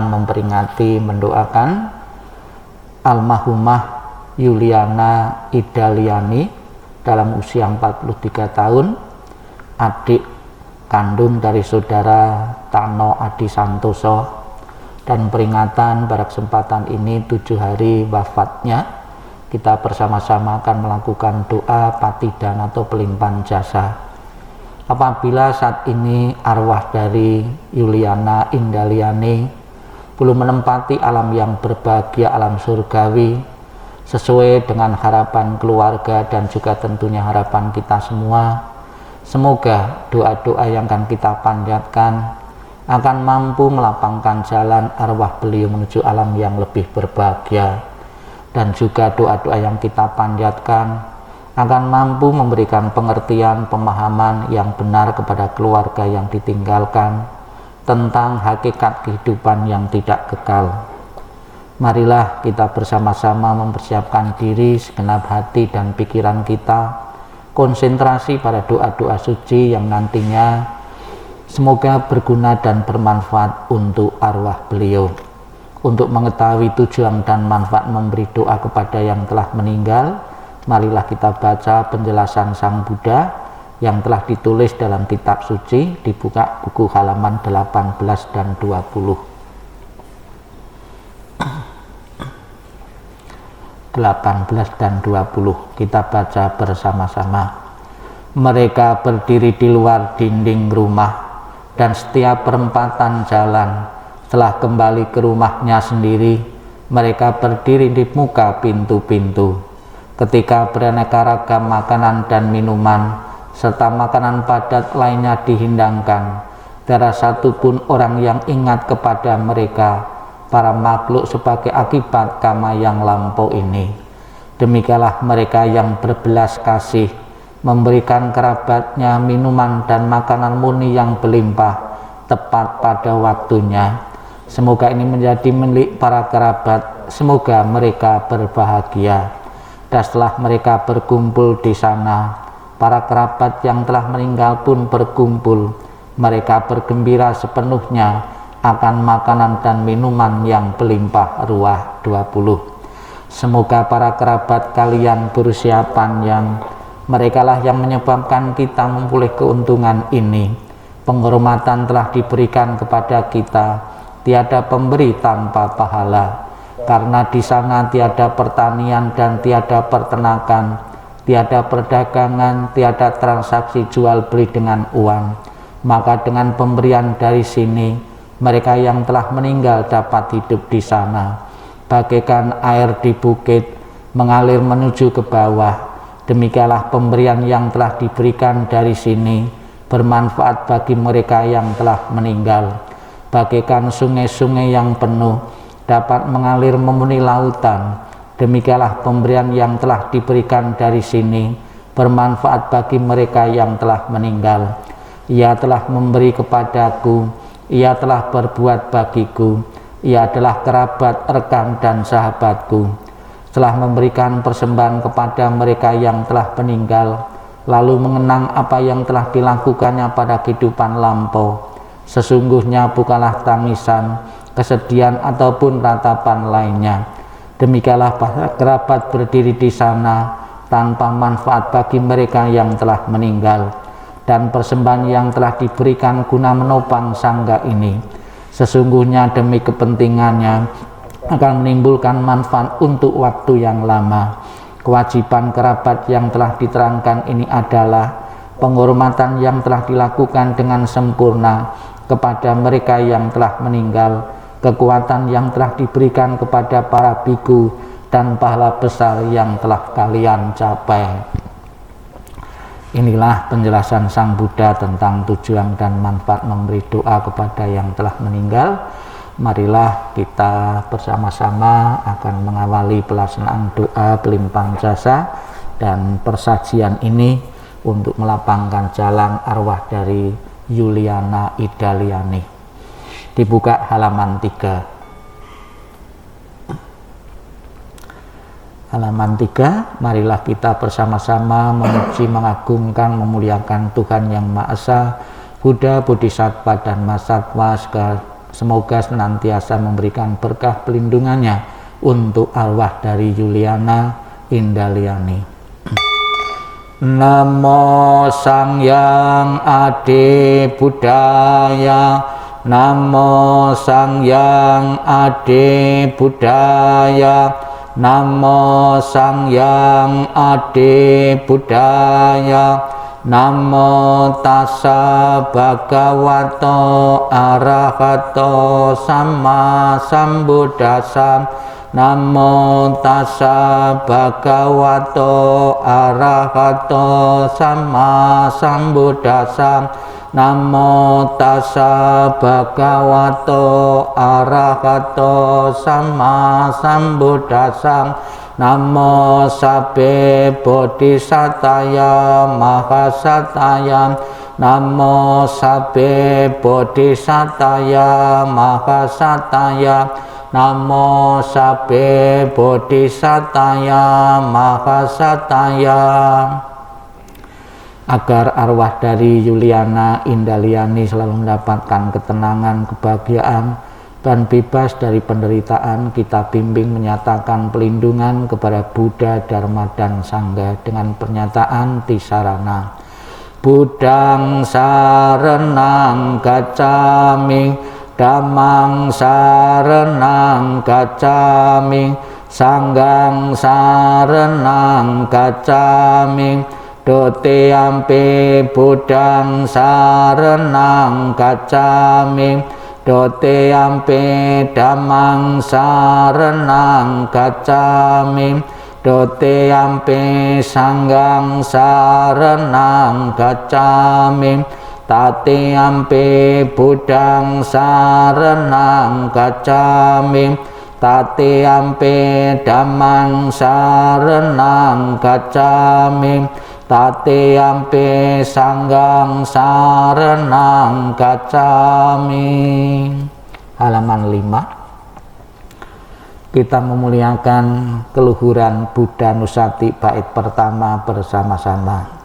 memperingati, mendoakan almarhumah Yuliana Idaliani dalam usia 43 tahun, adik kandung dari saudara Tano Adi Santoso, dan peringatan pada kesempatan ini 7 hari wafatnya. Kita bersama-sama akan melakukan doa patidan atau pelimpahan jasa. Apabila saat ini arwah dari Yuliana Indaliani belum menempati alam yang berbahagia, alam surgawi, sesuai dengan harapan keluarga dan juga tentunya harapan kita semua, semoga doa-doa yang akan kita panjatkan akan mampu melapangkan jalan arwah beliau menuju alam yang lebih berbahagia, dan juga doa-doa yang kita panjatkan akan mampu memberikan pengertian, pemahaman yang benar kepada keluarga yang ditinggalkan tentang hakikat kehidupan yang tidak kekal. Marilah kita bersama-sama mempersiapkan diri, segenap hati dan pikiran kita, konsentrasi pada doa-doa suci yang nantinya semoga berguna dan bermanfaat untuk arwah beliau. Untuk mengetahui tujuan dan manfaat memberi doa kepada yang telah meninggal, marilah kita baca penjelasan Sang Buddha yang telah ditulis dalam kitab suci, dibuka buku halaman 18 dan 20. 18 dan 20 kita baca bersama-sama. Mereka berdiri di luar dinding rumah dan setiap perempatan jalan. Setelah kembali ke rumahnya sendiri, mereka berdiri di muka pintu-pintu. Ketika beraneka ragam makanan dan minuman serta makanan padat lainnya dihidangkan, tiada satupun orang yang ingat kepada mereka, para makhluk, sebagai akibat karma yang lampau ini. Demikianlah mereka yang berbelas kasih memberikan kerabatnya minuman dan makanan murni yang berlimpah tepat pada waktunya. Semoga ini menjadi milik para kerabat, semoga mereka berbahagia. Dan setelah mereka berkumpul di sana, para kerabat yang telah meninggal pun berkumpul. Mereka bergembira sepenuhnya akan makanan dan minuman yang berlimpah ruah. 20. Semoga para kerabat kalian bersiapan, yang merekalah yang menyebabkan kita memperoleh keuntungan ini. Penghormatan telah diberikan kepada kita, tiada pemberi tanpa pahala, karena di sana tiada pertanian dan tiada peternakan, tiada perdagangan, tiada transaksi jual beli dengan uang. Maka dengan pemberian dari sini, mereka yang telah meninggal dapat hidup di sana. Bagaikan air di bukit mengalir menuju ke bawah, demikianlah pemberian yang telah diberikan dari sini bermanfaat bagi mereka yang telah meninggal. Bagaikan sungai-sungai yang penuh dapat mengalir memenuhi lautan, demikianlah pemberian yang telah diberikan dari sini bermanfaat bagi mereka yang telah meninggal. Ia telah memberi kepadaku, ia telah berbuat bagiku, ia adalah kerabat, rekan dan sahabatku. Setelah memberikan persembahan kepada mereka yang telah meninggal, lalu mengenang apa yang telah dilakukannya pada kehidupan lampau, sesungguhnya bukanlah tangisan, kesedihan ataupun ratapan lainnya. Demikianlah para kerabat berdiri di sana tanpa manfaat bagi mereka yang telah meninggal. Dan persembahan yang telah diberikan guna menopang sangga ini, sesungguhnya demi kepentingannya akan menimbulkan manfaat untuk waktu yang lama. Kewajiban kerabat yang telah diterangkan ini adalah penghormatan yang telah dilakukan dengan sempurna kepada mereka yang telah meninggal, kekuatan yang telah diberikan kepada para biku, dan pahala besar yang telah kalian capai. Inilah penjelasan Sang Buddha tentang tujuan dan manfaat memberi doa kepada yang telah meninggal. Marilah kita bersama-sama akan mengawali pelaksanaan doa pelimpahan jasa dan persajian ini untuk melapangkan jalan arwah dari Yuliana Idaliani. Dibuka halaman 3. Halaman 3, marilah kita bersama-sama memuji, mengagungkan, memuliakan Tuhan Yang Maha Esa, Buddha, Bodhisattva, dan Mahasatwa, segala Semoga senantiasa memberikan berkah pelindungannya untuk arwah dari Juliana Indaliani. Namo Sang Hyang Adi Budaya, Namo Sang Hyang Adi Budaya, Namo Sang Hyang Adi Budaya, Namo Tassa Bhagavato Arahato Sama Sambuddhassa, Namo Tassa Bhagavato Arahato Sama Sambuddhassa, Namo Tassa Bhagavato Arahato Sama Sambuddhassa, Namo Sabbe Bodhisataya Mahasataya, Namo Sabbe Bodhisataya Mahasataya, Namo Sabbe Bodhisataya Mahasataya. Agar arwah dari Juliana Indaliani selalu mendapatkan ketenangan, kebahagiaan, dan bebas dari penderitaan, kita bimbing menyatakan pelindungan kepada Buddha, Dharma, dan Sangha dengan pernyataan Tisarana. Buddhang saranang gacchami, Dhammang saranang gacchami, Sanghang saranang gacchami, Dutiyampi Buddhang saranang gacchami, Dutiyampi Dhammang saranang gacchami, Dutiyampi Sanghang saranang gacchami, Tatiyampi Buddhang saranang gacchami, Tatiyampi Dhammang saranang gacchami, Tatiyampi Sanghang saranang gacchami. Halaman 5. Kita memuliakan keluhuran Buddha Nusati bait pertama bersama-sama.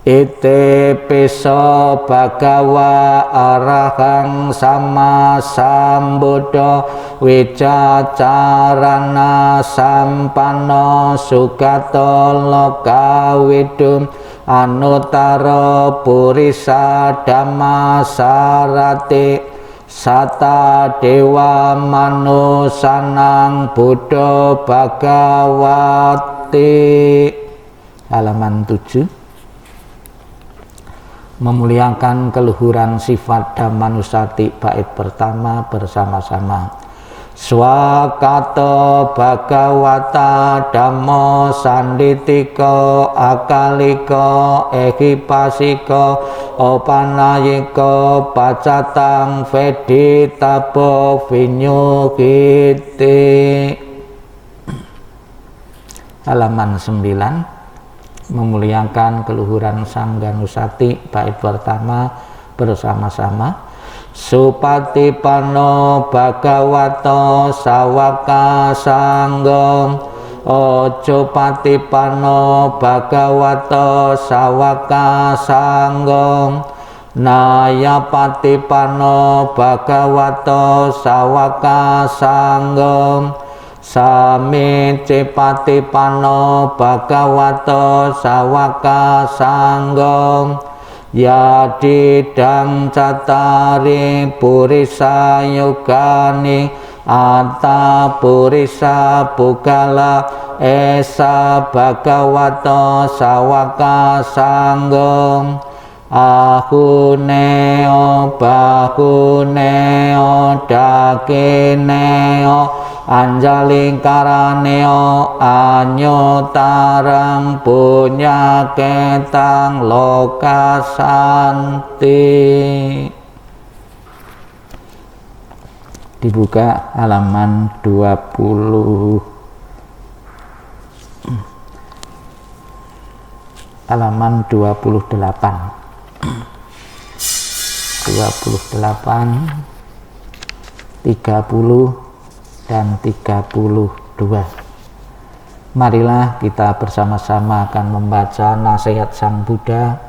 Ite piso bhagawa arahang sama sambuddha wicacarana sampanno sugato lokawidum anuttara purisa dhamma sarati sata dewa manusanang buddha bhagawati. Halaman 7. Memuliakan keluhuran sifat Dhammanusati bait pertama bersama-sama. Swakato Bhagawata Dhammo Sanditiko Akaliko Ehipasiko Opanayiko Pacatang Veditabo Vinyukiti. Halaman 9. Memuliakan keluhuran Sangga Nusati bait pertama bersama-sama. Supatipano Bhagavato Sawaka Sanggong, Ojo patipano Bhagavato Sawaka Sanggong, Naya patipano Bhagavato Sawaka Sanggong, Sami cipatipano Bhagavato Sawaka Sanggong, Yadidang catari purisa yugani Atta purisa bukala esa Bhagavato Sawaka Sanggong, Ahuneo bahuneo dakineo Anjalingkaraneo anyotarang punyaketang lokasanti. Dibuka halaman 20. Halaman 28. 30 dan 32. Marilah kita bersama-sama akan membaca nasihat Sang Buddha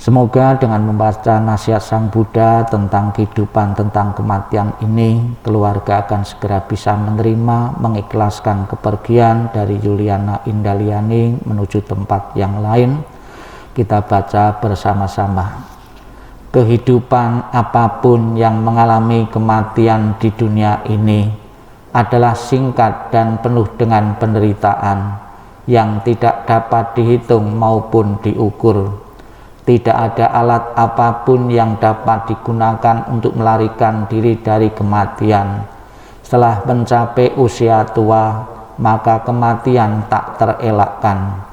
Semoga dengan membaca nasihat Sang Buddha tentang kehidupan, tentang kematian ini, keluarga akan segera bisa menerima, mengikhlaskan kepergian dari Yuliana Indaliani menuju tempat yang lain. Kita baca bersama-sama. Kehidupan apapun yang mengalami kematian di dunia ini adalah singkat dan penuh dengan penderitaan yang tidak dapat dihitung maupun diukur. Tidak ada alat apapun yang dapat digunakan untuk melarikan diri dari kematian. Setelah mencapai usia tua, maka kematian tak terelakkan.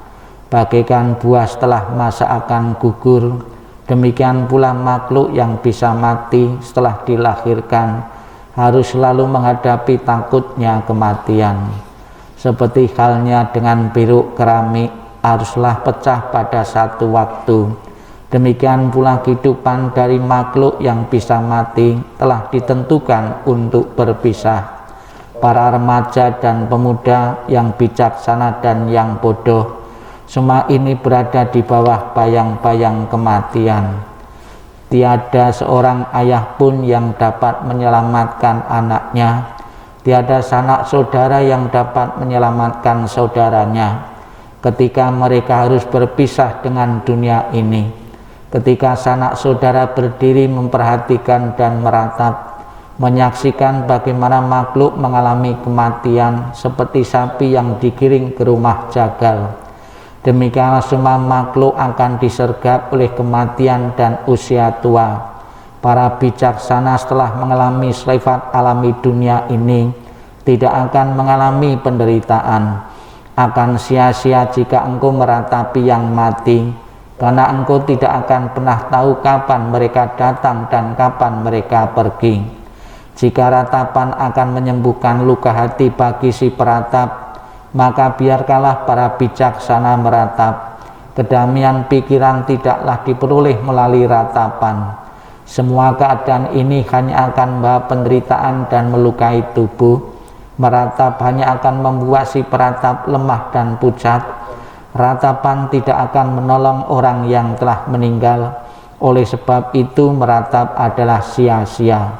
Bagaikan buah setelah masa akan gugur, demikian pula makhluk yang bisa mati setelah dilahirkan harus selalu menghadapi takutnya kematian. Seperti halnya dengan biru keramik haruslah pecah pada satu waktu. Demikian pula kehidupan dari makhluk yang bisa mati telah ditentukan untuk berpisah. Para remaja dan pemuda yang bijaksana dan yang bodoh, semua ini berada di bawah bayang-bayang kematian. Tiada seorang ayah pun yang dapat menyelamatkan anaknya. Tiada sanak saudara yang dapat menyelamatkan saudaranya ketika mereka harus berpisah dengan dunia ini. Ketika sanak saudara berdiri memperhatikan dan meratap, menyaksikan bagaimana makhluk mengalami kematian seperti sapi yang digiring ke rumah jagal. Demikianlah semua makhluk akan disergap oleh kematian dan usia tua. Para bijaksana setelah mengalami sifat alami dunia ini tidak akan mengalami penderitaan. Akan sia-sia jika engkau meratapi yang mati, karena engkau tidak akan pernah tahu kapan mereka datang dan kapan mereka pergi. Jika ratapan akan menyembuhkan luka hati bagi si peratap, maka biarkanlah para bijaksana meratap. Kedamaian pikiran tidaklah diperoleh melalui ratapan. Semua keadaan ini hanya akan membawa penderitaan dan melukai tubuh. Meratap hanya akan membuat si peratap lemah dan pucat. Ratapan tidak akan menolong orang yang telah meninggal. Oleh sebab itu meratap adalah sia-sia.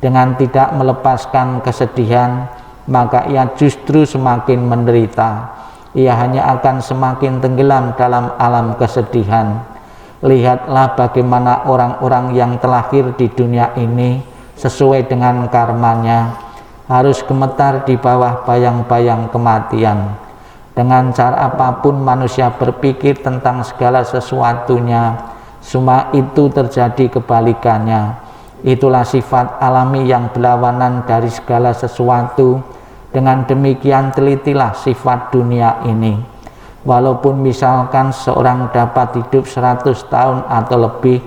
Dengan tidak melepaskan kesedihan, maka ia justru semakin menderita. Ia hanya akan semakin tenggelam dalam alam kesedihan. Lihatlah bagaimana orang-orang yang terlahir di dunia ini sesuai dengan karmanya harus gemetar di bawah bayang-bayang kematian. Dengan cara apapun manusia berpikir tentang segala sesuatunya, semua itu terjadi kebalikannya. Itulah sifat alami yang berlawanan dari segala sesuatu. Dengan demikian telitilah sifat dunia ini. Walaupun misalkan seorang dapat hidup 100 tahun atau lebih,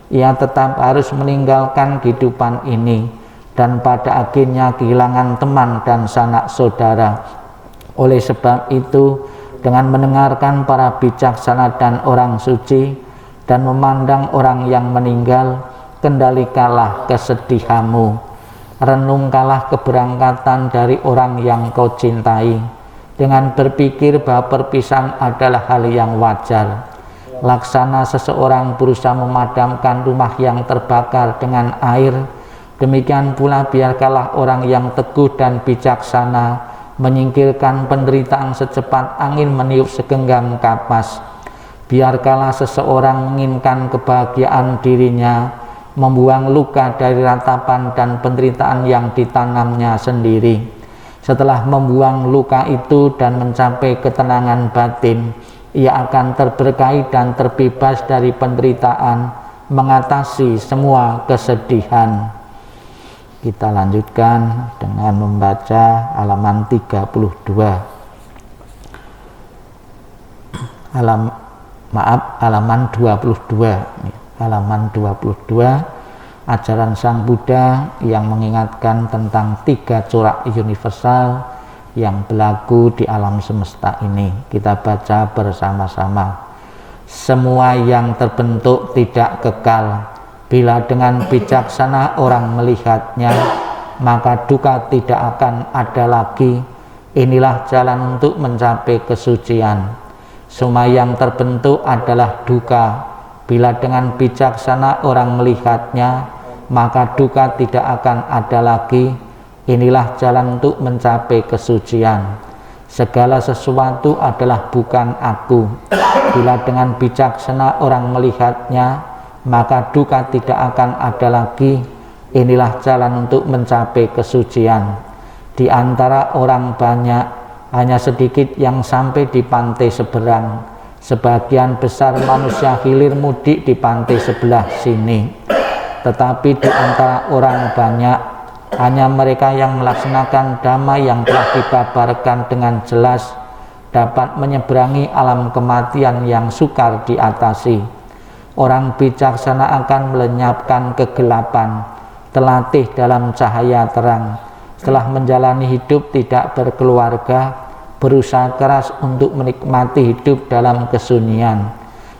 ia tetap harus meninggalkan kehidupan ini dan pada akhirnya kehilangan teman dan sanak saudara. Oleh sebab itu, dengan mendengarkan para bijaksana dan orang suci dan memandang orang yang meninggal, kendalikanlah kesedihanmu. Renungkanlah keberangkatan dari orang yang kau cintai dengan berpikir bahwa perpisahan adalah hal yang wajar. Laksana seseorang berusaha memadamkan rumah yang terbakar dengan air, demikian pula biarkanlah orang yang teguh dan bijaksana menyingkirkan penderitaan secepat angin meniup segenggam kapas. Biarkanlah seseorang menginginkan kebahagiaan dirinya, membuang luka dari ratapan dan penderitaan yang ditanamnya sendiri. Setelah membuang luka itu dan mencapai ketenangan batin, ia akan terberkahi dan terbebas dari penderitaan, mengatasi semua kesedihan. Kita lanjutkan dengan membaca halaman 32. Halaman 22. Halaman 22, ajaran Sang Buddha yang mengingatkan tentang 3 corak universal yang berlaku di alam semesta ini. Kita baca bersama-sama. Semua yang terbentuk tidak kekal. Bila dengan bijaksana orang melihatnya, maka duka tidak akan ada lagi. Inilah jalan untuk mencapai kesucian. Semua yang terbentuk adalah duka. Bila dengan bijaksana orang melihatnya, maka duka tidak akan ada lagi. Inilah jalan untuk mencapai kesucian. Segala sesuatu adalah bukan aku. Bila dengan bijaksana orang melihatnya, maka duka tidak akan ada lagi. Inilah jalan untuk mencapai kesucian. Di antara orang banyak, hanya sedikit yang sampai di pantai seberang. Sebagian besar manusia hilir mudik di pantai sebelah sini. Tetapi di antara orang banyak, hanya mereka yang melaksanakan dhamma yang telah dibabarkan dengan jelas dapat menyeberangi alam kematian yang sukar diatasi. Orang bijaksana akan melenyapkan kegelapan, terlatih dalam cahaya terang. Setelah menjalani hidup tidak berkeluarga, berusaha keras untuk menikmati hidup dalam kesunyian.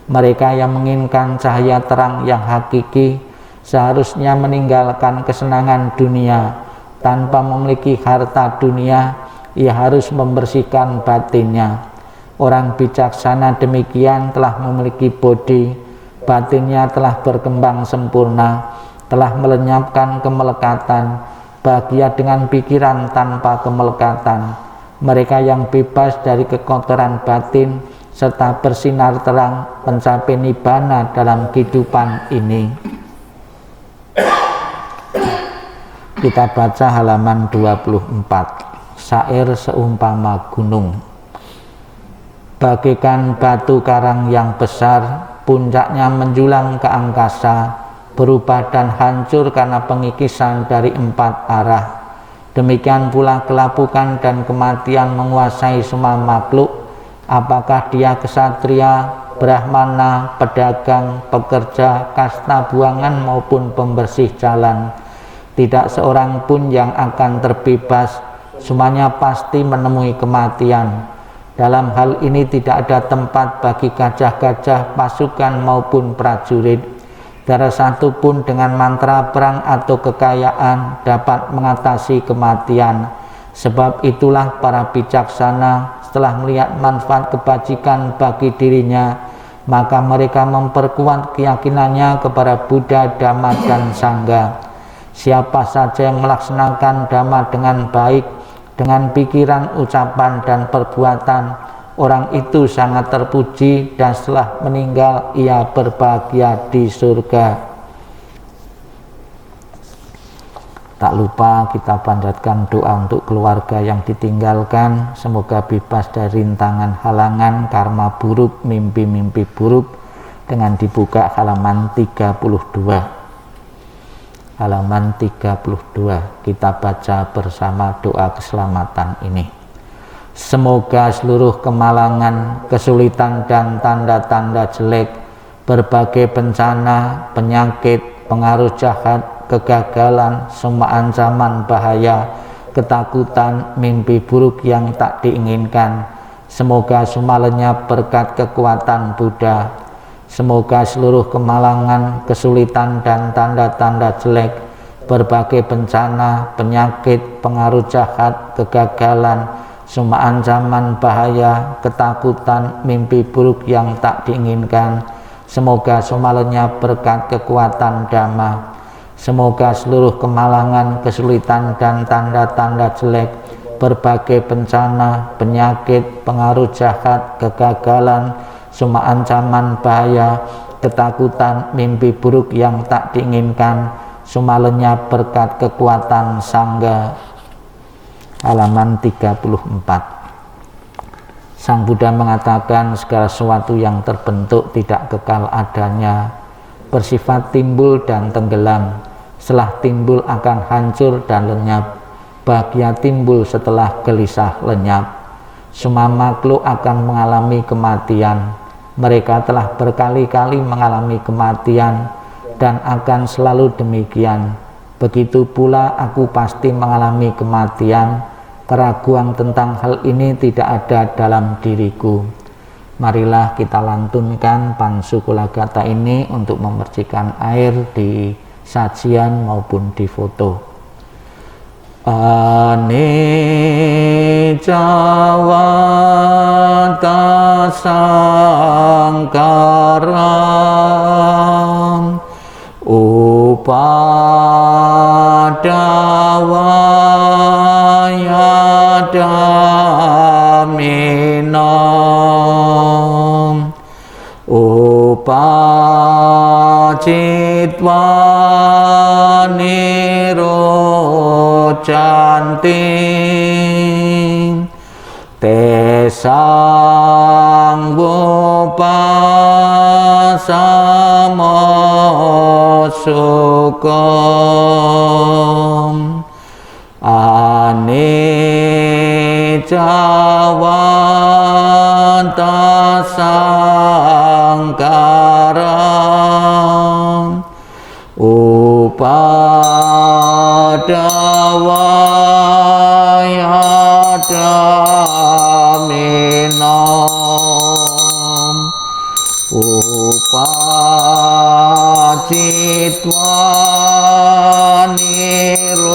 Mereka yang menginginkan cahaya terang yang hakiki seharusnya meninggalkan kesenangan dunia. Tanpa memiliki harta dunia, ia harus membersihkan batinnya. Orang bijaksana demikian telah memiliki bodi, batinnya telah berkembang sempurna, telah melenyapkan kemelekatan, bahagia dengan pikiran tanpa kemelekatan. Mereka yang bebas dari kekotoran batin serta bersinar terang mencapai nibbana dalam kehidupan ini. Kita baca halaman 24. Syair seumpama gunung. Bagaikan batu karang yang besar, puncaknya menjulang ke angkasa, berubah dan hancur karena pengikisan dari 4 arah. Demikian pula kelapukan dan kematian menguasai semua makhluk, apakah dia kesatria, brahmana, pedagang, pekerja, kasta buangan maupun pembersih jalan. Tidak seorang pun yang akan terbebas, semuanya pasti menemui kematian. Dalam hal ini tidak ada tempat bagi gajah-gajah, pasukan maupun prajurit. Tidak satu pun dengan mantra perang atau kekayaan dapat mengatasi kematian. Sebab itulah para bijaksana setelah melihat manfaat kebajikan bagi dirinya, maka mereka memperkuat keyakinannya kepada Buddha, Dhamma, dan Sangha. Siapa saja yang melaksanakan Dhamma dengan baik, dengan pikiran, ucapan, dan perbuatan, orang itu sangat terpuji dan setelah meninggal ia berbahagia di surga. Tak lupa kita panjatkan doa untuk keluarga yang ditinggalkan, semoga bebas dari rintangan halangan karma buruk, mimpi-mimpi buruk, dengan dibuka halaman 32. Halaman 32 kita baca bersama doa keselamatan ini. Semoga seluruh kemalangan, kesulitan dan tanda-tanda jelek, berbagai bencana, penyakit, pengaruh jahat, kegagalan, semua ancaman bahaya, ketakutan, mimpi buruk yang tak diinginkan, semoga semua lenyap berkat kekuatan Buddha. Semoga seluruh kemalangan, kesulitan dan tanda-tanda jelek, berbagai bencana, penyakit, pengaruh jahat, kegagalan, semua ancaman bahaya, ketakutan, mimpi buruk yang tak diinginkan, semoga semua lenyap berkat kekuatan Dhamma. Semoga seluruh kemalangan, kesulitan dan tanda-tanda jelek, berbagai bencana, penyakit, pengaruh jahat, kegagalan, semua ancaman bahaya, ketakutan, mimpi buruk yang tak diinginkan, semua lenyap berkat kekuatan Sangha. Halaman 34. Sang Buddha mengatakan segala sesuatu yang terbentuk tidak kekal adanya, bersifat timbul dan tenggelam. Setelah timbul akan hancur dan lenyap. Bahagia timbul setelah gelisah lenyap. Semua makhluk akan mengalami kematian. Mereka telah berkali-kali mengalami kematian dan akan selalu demikian. Begitu pula aku pasti mengalami kematian. Keraguan tentang hal ini tidak ada dalam diriku. Marilah kita lantunkan Pansukulagata ini untuk memercikan air di sajian maupun di foto. Anicca vata sankara Upadawaya daminam upacitva nirocanti tesang gopasamo sukom anicawanta sangkaram upadawaya daminam upacitva nirocanti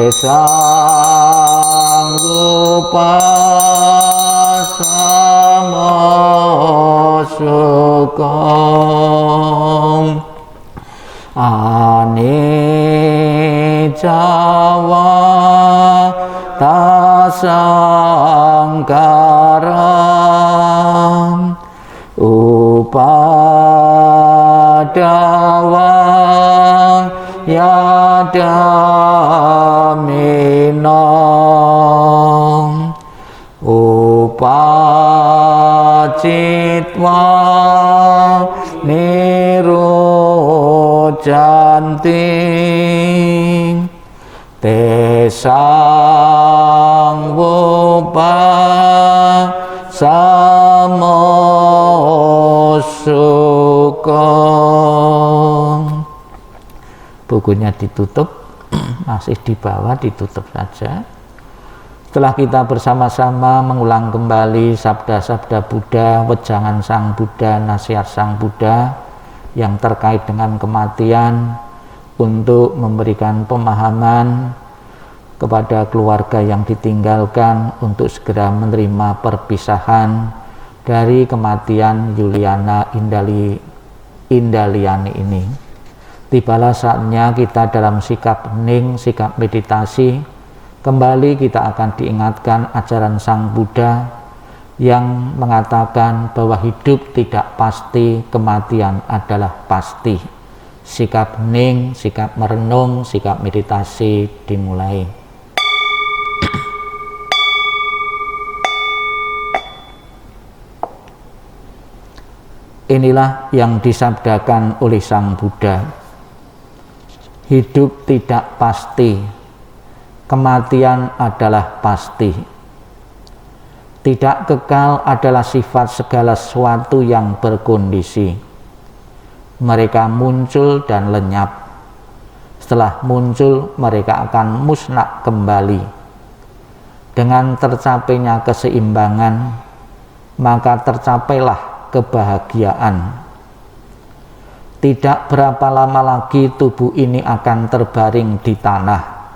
esanggupa sukom aniccawa tasangkaram upadawaya daminam upacitva nirocanti tesang upasamo sukom. Bukunya ditutup, masih di bawah, ditutup saja. Setelah kita bersama-sama mengulang kembali sabda-sabda Buddha, wejangan Sang Buddha, nasihat Sang Buddha yang terkait dengan kematian, untuk memberikan pemahaman kepada keluarga yang ditinggalkan untuk segera menerima perpisahan dari kematian Yuliana Indaliani ini. Tibalah saatnya kita dalam sikap hening, sikap meditasi. Kembali kita akan diingatkan ajaran Sang Buddha yang mengatakan bahwa hidup tidak pasti, kematian adalah pasti. Sikap hening, sikap merenung, sikap meditasi dimulai. Inilah yang disabdakan oleh Sang Buddha. Hidup tidak pasti, kematian adalah pasti. Tidak kekal adalah sifat segala sesuatu yang berkondisi. Mereka muncul dan lenyap. Setelah muncul, mereka akan musnah kembali. Dengan tercapainya keseimbangan, maka tercapailah kebahagiaan. Tidak berapa lama lagi tubuh ini akan terbaring di tanah,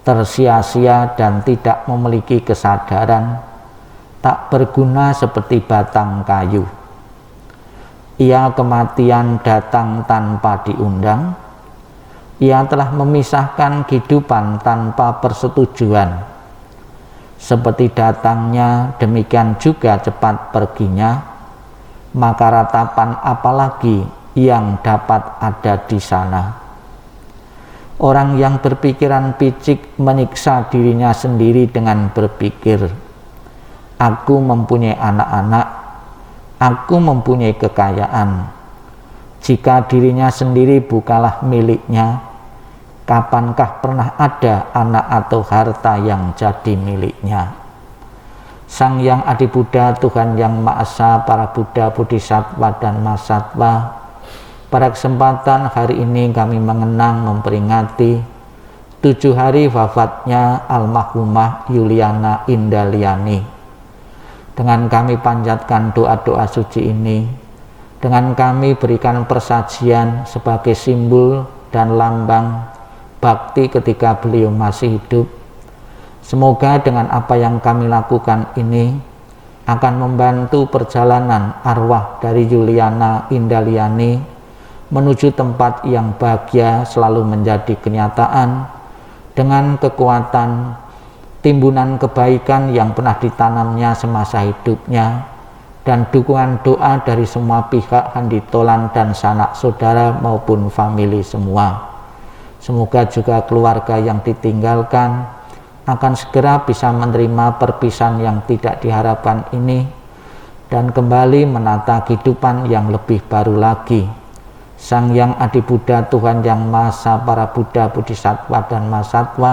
tersia-sia dan tidak memiliki kesadaran, tak berguna seperti batang kayu. Ia kematian datang tanpa diundang. Ia telah memisahkan kehidupan tanpa persetujuan. Seperti datangnya, demikian juga cepat perginya. Maka ratapan apalagi yang dapat ada di sana. Orang yang berpikiran picik menyiksa dirinya sendiri dengan berpikir, aku mempunyai anak-anak, aku mempunyai kekayaan. Jika dirinya sendiri bukanlah miliknya, kapankah pernah ada anak atau harta yang jadi miliknya? Sang Yang Adi Buddha, Tuhan Yang Maha Esa, para Buddha, Bodhisattva, dan Mahasatwa, pada kesempatan hari ini kami mengenang memperingati 7 hari wafatnya almarhumah Yuliana Indaliani. Dengan kami panjatkan doa-doa suci ini, dengan kami berikan persajian sebagai simbol dan lambang bakti ketika beliau masih hidup. Semoga dengan apa yang kami lakukan ini akan membantu perjalanan arwah dari Yuliana Indaliani menuju tempat yang bahagia selalu menjadi kenyataan dengan kekuatan timbunan kebaikan yang pernah ditanamnya semasa hidupnya dan dukungan doa dari semua pihak handitolan dan sanak saudara maupun famili semua. Semoga juga keluarga yang ditinggalkan akan segera bisa menerima perpisahan yang tidak diharapkan ini dan kembali menata kehidupan yang lebih baru lagi. Sang Yang Adi Buddha, Tuhan Yang Maha Esa, para Buddha, Bodhisattva dan Mahasatwa,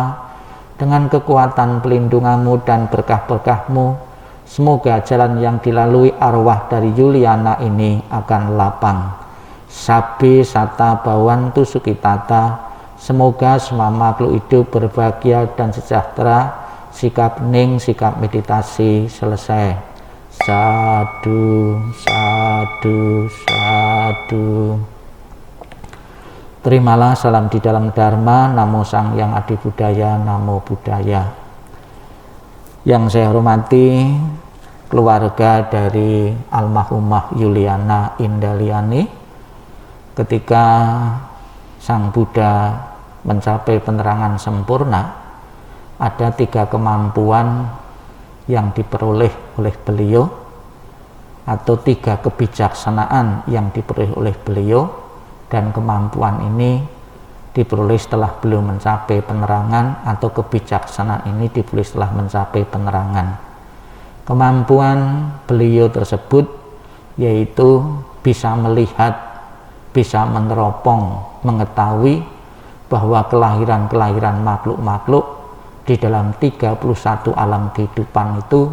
dengan kekuatan pelindunganmu dan berkah-berkahmu, semoga jalan yang dilalui arwah dari Yuliana ini akan lapang. Sabbe Sata Bhawantu Sukitata, semoga semua makhluk hidup berbahagia dan sejahtera. Sikap hening, sikap meditasi selesai. Sadu, sadu, sadu. Terimalah salam di dalam Dharma. Namo Sang Yang Adi Buddhaya, Namo Buddhaya. Yang saya hormati keluarga dari almarhumah Yuliana Indaliani, ketika Sang Buddha mencapai penerangan sempurna, ada 3 kemampuan yang diperoleh oleh beliau, atau 3 kebijaksanaan yang diperoleh oleh beliau, dan kemampuan ini diperoleh setelah beliau mencapai penerangan, atau kebijaksanaan ini diperoleh setelah mencapai penerangan. Kemampuan beliau tersebut yaitu bisa melihat, bisa meneropong, mengetahui bahwa kelahiran-kelahiran makhluk-makhluk di dalam 31 alam kehidupan itu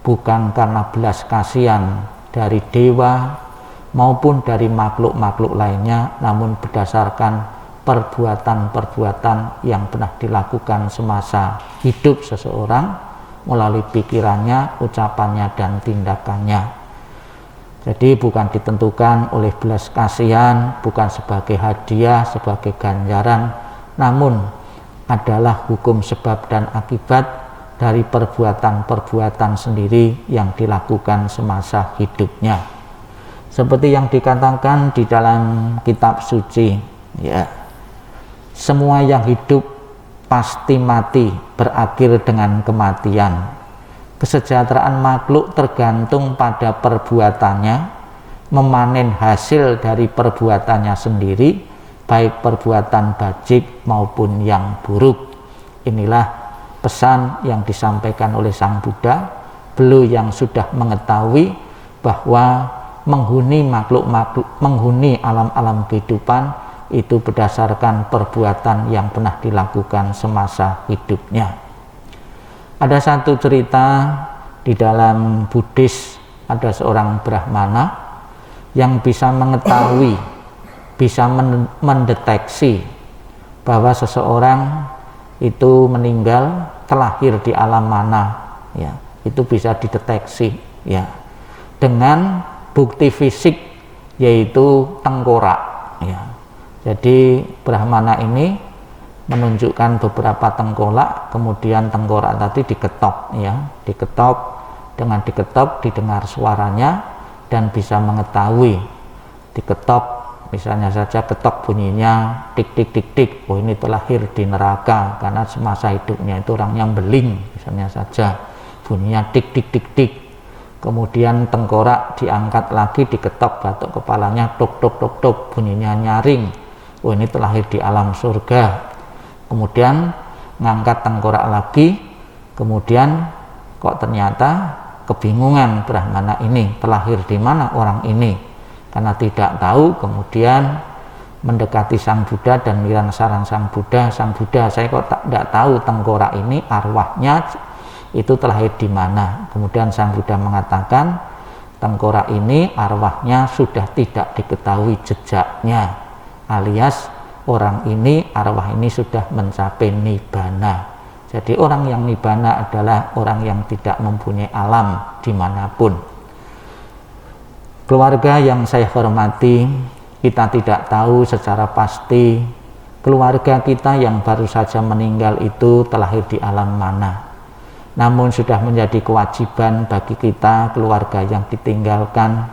bukan karena belas kasihan dari dewa maupun dari makhluk-makhluk lainnya, namun berdasarkan perbuatan-perbuatan yang pernah dilakukan semasa hidup seseorang melalui pikirannya, ucapannya, dan tindakannya. Jadi bukan ditentukan oleh belas kasihan, bukan sebagai hadiah, sebagai ganjaran, namun adalah hukum sebab dan akibat dari perbuatan-perbuatan sendiri yang dilakukan semasa hidupnya. Seperti yang dikatakan di dalam kitab suci, ya, semua yang hidup pasti mati, berakhir dengan kematian. Kesejahteraan makhluk tergantung pada perbuatannya, memanen hasil dari perbuatannya sendiri, baik perbuatan bajik maupun yang buruk. Inilah pesan yang disampaikan oleh Sang Buddha. Beliau yang sudah mengetahui bahwa menghuni makhluk-makhluk, menghuni alam-alam kehidupan itu berdasarkan perbuatan yang pernah dilakukan semasa hidupnya. Ada satu cerita di dalam Buddhis, ada seorang Brahmana yang bisa mengetahui, bisa mendeteksi bahwa seseorang itu meninggal, terlahir di alam mana, ya, itu bisa dideteksi, ya, dengan bukti fisik yaitu tengkorak, ya. Jadi Brahmana ini menunjukkan beberapa tengkorak, kemudian tengkorak tadi diketok, ya, diketok, dengan diketok didengar suaranya dan bisa mengetahui. Diketok misalnya saja, ketok bunyinya tik tik tik tik, oh ini terlahir di neraka karena semasa hidupnya itu orang yang beling, misalnya saja bunyinya tik tik tik tik. Kemudian tengkorak diangkat lagi, diketok batok kepalanya, tok tok tok tok, bunyinya nyaring, oh ini terlahir di alam surga. Kemudian ngangkat tengkorak lagi, kemudian kok ternyata kebingungan Brahmana ini, terlahir di mana orang ini, karena tidak tahu. Kemudian mendekati Sang Buddha dan mirang sarang Sang Buddha, Sang Buddha, saya kok tidak tahu tengkorak ini arwahnya itu terlahir di mana. Kemudian Sang Buddha mengatakan tengkorak ini arwahnya sudah tidak diketahui jejaknya, alias orang ini, arwah ini sudah mencapai nibbana. Jadi orang yang nibbana adalah orang yang tidak mempunyai alam dimanapun. Keluarga yang saya hormati, kita tidak tahu secara pasti keluarga kita yang baru saja meninggal itu terlahir di alam mana. namun sudah menjadi kewajiban bagi kita keluarga yang ditinggalkan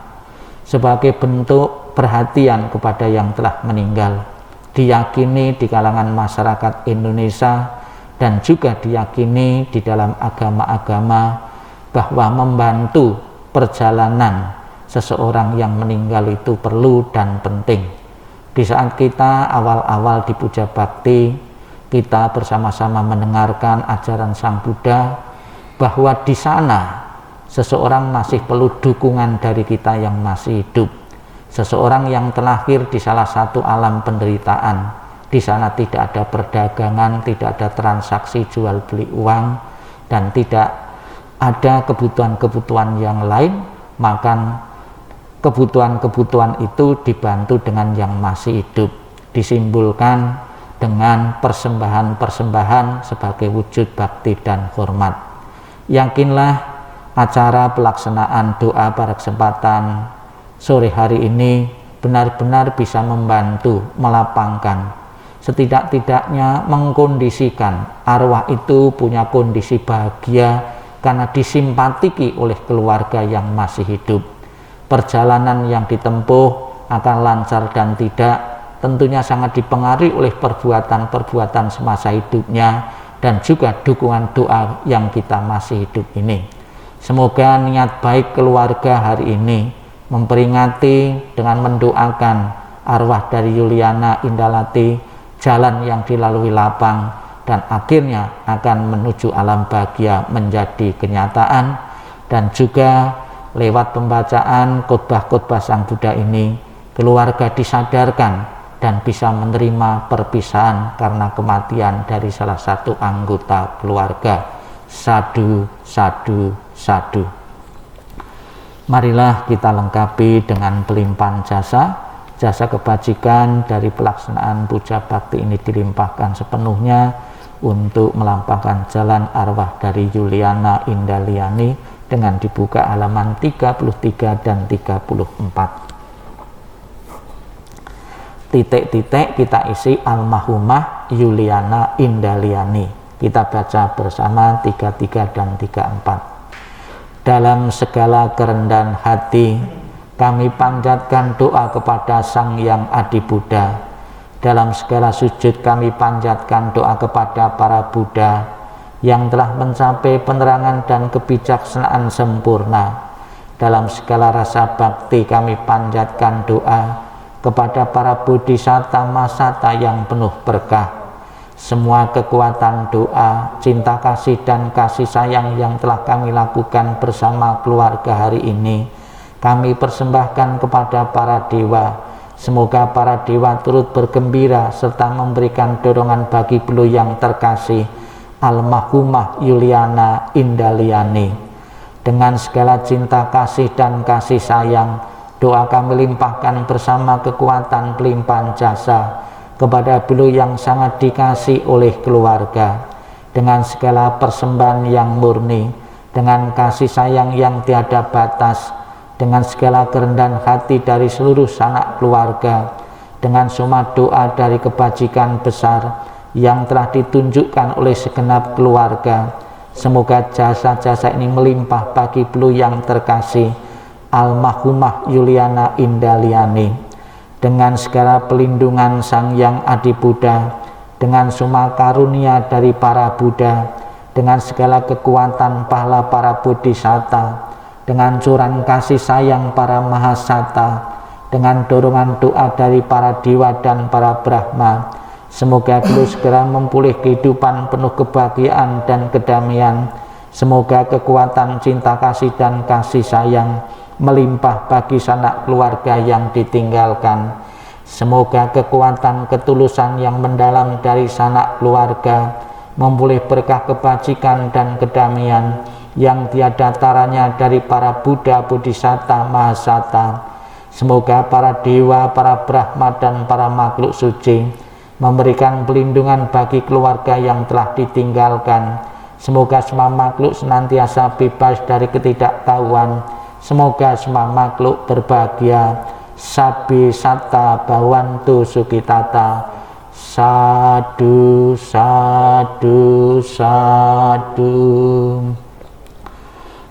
sebagai bentuk perhatian kepada yang telah meninggal, diyakini di kalangan masyarakat Indonesia dan juga diyakini di dalam agama-agama bahwa membantu perjalanan seseorang yang meninggal itu perlu dan penting. Di saat kita awal-awal di puja bakti, kita bersama-sama mendengarkan ajaran Sang Buddha bahwa di sana seseorang masih perlu dukungan dari kita yang masih hidup. Seseorang yang terlahir di salah satu alam penderitaan, di sana tidak ada perdagangan, tidak ada transaksi jual beli uang, dan tidak ada kebutuhan-kebutuhan yang lain, maka kebutuhan-kebutuhan itu dibantu dengan yang masih hidup, disimbolkan dengan persembahan-persembahan sebagai wujud bakti dan hormat. Yakinlah acara pelaksanaan doa pada kesempatan sore hari ini benar-benar bisa membantu, melapangkan, setidak-tidaknya mengkondisikan arwah itu punya kondisi bahagia karena disimpatiki oleh keluarga yang masih hidup. Perjalanan yang ditempuh akan lancar dan tidak tentunya sangat dipengaruhi oleh perbuatan-perbuatan semasa hidupnya dan juga dukungan doa yang kita masih hidup ini. Semoga niat baik keluarga hari ini memperingati dengan mendoakan arwah dari Yuliana Indalati jalan yang dilalui lapang dan akhirnya akan menuju alam bahagia menjadi kenyataan, dan juga lewat pembacaan khotbah-khotbah Sang Buddha ini keluarga disadarkan dan bisa menerima perpisahan karena kematian dari salah satu anggota keluarga. Sadu, sadu, sadu. Marilah kita lengkapi dengan pelimpahan jasa kebajikan dari pelaksanaan puja bakti ini dilimpahkan sepenuhnya untuk melampaukan jalan arwah dari Yuliana Indaliani dengan dibuka halaman 33 dan 34. Titik-titik kita isi almarhumah Yuliana Indaliani. Kita baca bersama 33 dan 34. Dalam segala kerendahan hati kami panjatkan doa kepada Sang Yang Adi Buddha. Dalam segala sujud kami panjatkan doa kepada para Buddha yang telah mencapai penerangan dan kebijaksanaan sempurna. Dalam segala rasa bakti kami panjatkan doa kepada para bodhisatta masata yang penuh berkah. Semua kekuatan doa, cinta kasih dan kasih sayang yang telah kami lakukan bersama keluarga hari ini kami persembahkan kepada para dewa. Semoga para dewa turut bergembira serta memberikan dorongan bagi beliau yang terkasih almarhumah Yuliana Indaliani. Dengan segala cinta kasih dan kasih sayang, doa kami limpahkan bersama kekuatan pelimpahan jasa kepada beliau yang sangat dikasih oleh keluarga. Dengan segala persembahan yang murni, dengan kasih sayang yang tiada batas, dengan segala kerendahan hati dari seluruh sanak keluarga, dengan semua doa dari kebajikan besar yang telah ditunjukkan oleh segenap keluarga, semoga jasa-jasa ini melimpah bagi beliau yang terkasih almarhumah Yuliana Indaliani. Dengan segala pelindungan Sang Yang Adi Buddha, dengan semua karunia dari para Buddha, dengan segala kekuatan pahala para bodhisatta, dengan curahan kasih sayang para mahasata, dengan dorongan doa dari para dewa dan para Brahma, semoga beliau segera memulih kehidupan penuh kebahagiaan dan kedamaian. Semoga kekuatan cinta kasih dan kasih sayang melimpah bagi sanak keluarga yang ditinggalkan. Semoga kekuatan ketulusan yang mendalam dari sanak keluarga memulih berkah kebajikan dan kedamaian yang tiada taranya dari para Buddha, Bodhisatta, Mahasata. Semoga para dewa, para Brahma dan para makhluk suci memberikan pelindungan bagi keluarga yang telah ditinggalkan. Semoga semua makhluk senantiasa bebas dari ketidaktahuan. Semoga semua makhluk berbahagia. Sabi satta bhavantu sukitata. Sadu, sadu, sadu.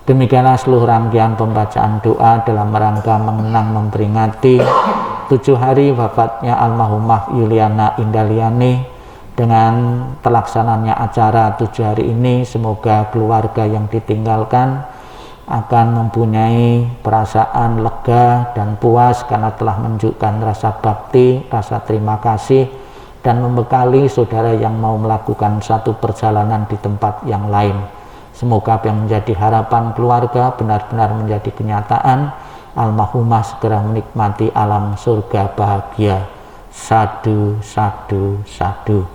Demikianlah seluruh rangkaian pembacaan doa dalam rangka mengenang memperingati 7 hari wafatnya almarhumah Yuliana Indaliani. Dengan terlaksananya acara 7 hari ini, semoga keluarga yang ditinggalkan akan mempunyai perasaan lega dan puas karena telah menunjukkan rasa bakti, rasa terima kasih, dan membekali saudara yang mau melakukan satu perjalanan di tempat yang lain. Semoga apa yang menjadi harapan keluarga benar-benar menjadi kenyataan. Almarhumah segera menikmati alam surga bahagia. Sadu, sadu, sadu.